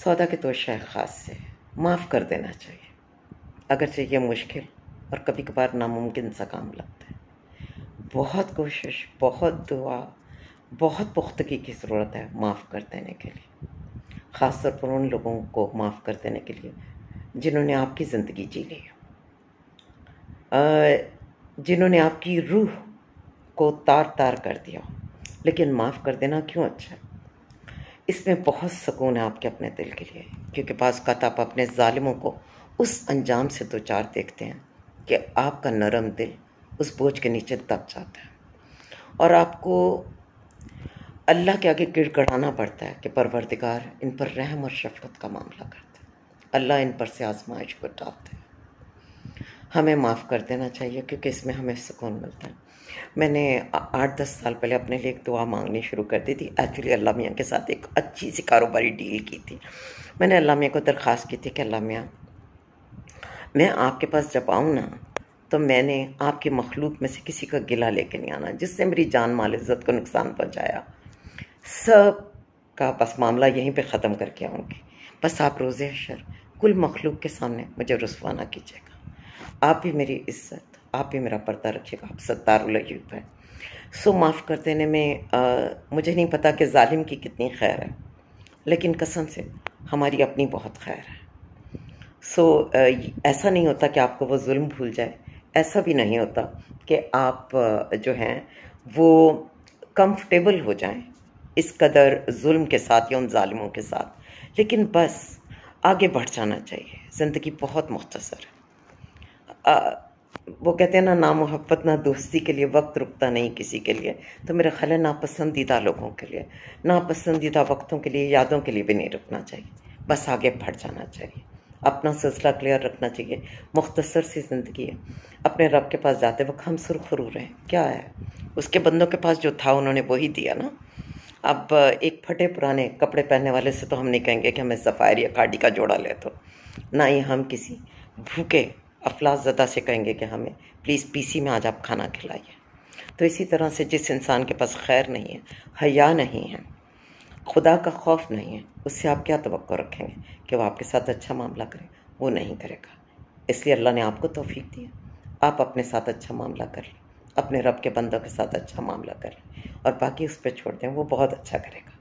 सौदा के तो शय ख़ास से माफ़ कर देना चाहिए, अगरचे ये मुश्किल और कभी कभार नामुमकिन सा काम लगता है। बहुत कोशिश, बहुत दुआ, बहुत पुख्तगी की ज़रूरत है माफ़ कर देने के लिए, ख़ास तौर पर उन लोगों को माफ़ कर देने के लिए जिन्होंने आपकी ज़िंदगी जी ली, जिन्होंने आपकी रूह को तार तार कर दिया। लेकिन माफ़ कर देना क्यों अच्छा है? इसमें बहुत सुकून है आपके अपने दिल के लिए, क्योंकि बाज़ औक़ात आप अपने ज़ालिमों को उस अंजाम से दो चार देखते हैं कि आपका नरम दिल उस बोझ के नीचे दब जाता है और आपको अल्लाह के आगे गिड़गिड़ाना पड़ता है कि परवरदिगार इन पर रहम और शफ़क़त का मामला करते हैं, अल्लाह इन पर से आज़माइश को डालते हैं। हमें माफ़ कर देना चाहिए क्योंकि इसमें हमें सुकून मिलता है। मैंने 8-10 साल पहले अपने लिए एक दुआ मांगनी शुरू कर दी थी। एक्चुअली अल्लाह मियाँ के साथ एक अच्छी सी कारोबारी डील की थी। मैंने अल्लाह मियाँ को दरख्वास्त की थी कि अल्लाह मियाँ, मैं आपके पास जब आऊँ ना, तो मैंने आपकी मखलूक में से किसी का गिला लेके नहीं आना जिससे मेरी जान माल इज़्ज़त को नुकसान पहुँचाया। सब का बस मामला यहीं पे ख़त्म करके आऊँगी। बस आप रोज़े हशर कुल मखलूक के सामने मुझे रुसवा ना कीजिएगा। आप भी मेरी इज़्ज़त, आप भी मेरा पर्दा रखिएगा, आप सत्तारुल अयूब हैं। सो माफ़ कर देने में मुझे नहीं पता कि ज़ालिम की कितनी खैर है, लेकिन कसम से हमारी अपनी बहुत खैर है। सो ऐसा नहीं होता कि आपको वो जुल्म भूल जाए, ऐसा भी नहीं होता कि आप जो हैं वो कंफर्टेबल हो जाएं इस कदर जुल्म के साथ या उन ज़ालिमों के साथ, लेकिन बस आगे बढ़ जाना चाहिए। ज़िंदगी बहुत मुख्तसर है। वो कहते हैं ना मोहब्बत ना दोस्ती के लिए वक्त रुकता नहीं किसी के लिए, तो मेरा ख्याल है नापसंदीदा लोगों के लिए, नापसंदीदा वक्तों के लिए, यादों के लिए भी नहीं रुकना चाहिए। बस आगे बढ़ जाना चाहिए, अपना सिलसिला क्लियर रखना चाहिए। मुख्तसर सी ज़िंदगी है। अपने रब के पास जाते वक्त हम सुरखरू रहें, क्या है उसके बंदों के पास जो था उन्होंने वही दिया ना। अब एक फटे पुराने कपड़े पहनने वाले से तो हम नहीं कहेंगे कि हमें सफ़ायर या खाड़ी का जोड़ा ले दो, ना ही हम किसी भूखे अफलास ज़दा से कहेंगे कि हमें प्लीज़ पीसी में आज आप खाना खिलाइए। तो इसी तरह से जिस इंसान के पास खैर नहीं है, हया नहीं है, खुदा का खौफ नहीं है, उससे आप क्या तवक्को रखेंगे कि वो आपके साथ अच्छा मामला करे? वो नहीं करेगा। इसलिए अल्लाह ने आपको तौफीक दी है, आप अपने साथ अच्छा मामला कर लें, अपने रब के बंदों के साथ अच्छा मामला करें और बाकी उस पर छोड़ दें, वो बहुत अच्छा करेगा।